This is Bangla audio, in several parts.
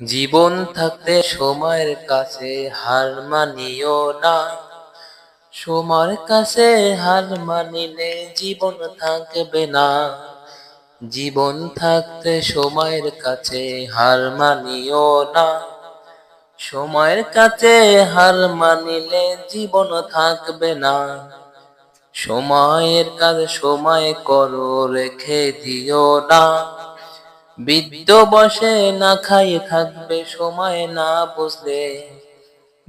জীবন থাকতে সময়ের কাছে হার মানিও না। সময়ের কাছে হার মানিলে জীবন থাকবে না। জীবন থাকতে সময়ের কাছে হার মানিও না। সময়ের কাছে হার মানিলে জীবন থাকবে না। সময়ের কাজ সময় করো, রেখে দিও না। বৃদ্ধ বসে না খাইয়ে থাকবে সময় না বুঝলে।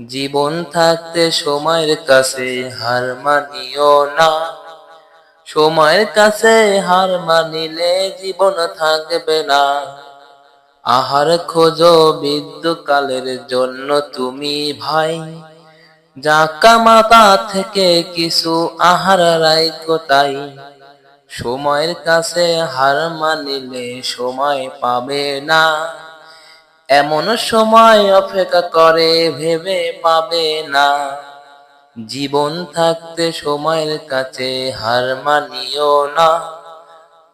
জীবন থাকতে সময়ের কাছে হার মানিও না। সময়ের কাছে হার মানিলে জীবন থাকবে না। আহার খোঁজো মৃত্যুকালের জন্য তুমি ভাই। জাকা মাতা থেকে কিছু আহার রাইখো তাই। সময়ের কাছে হার মানিলে সময় পাবে না। এমন সময় অপেক্ষা করে ভেবে পাবে না। জীবন থাকতে সময়ের কাছে হার মানিও না।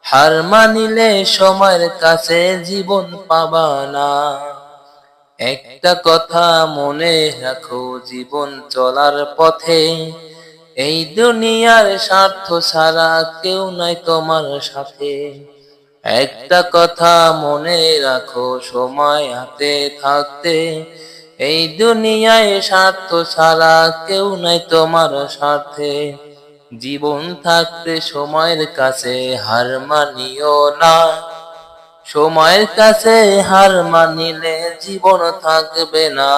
হার মানিলে সময়ের কাছে জীবন পাবা না। একটা কথা মনে রাখো, জীবন চলার পথে এই দুনিয়ার স্বার্থ ছাড়া কেউ নাই তোমার সাথে। একটা কথা মনে রাখো, সময় হাতে থাকতে এই দুনিয়ায় স্বার্থ ছাড়া কেউ নাই তোমার সাথে। জীবন থাকতে সময়ের কাছে হার মানিও না। সময়ের কাছে হার মানিলে জীবন থাকবে না।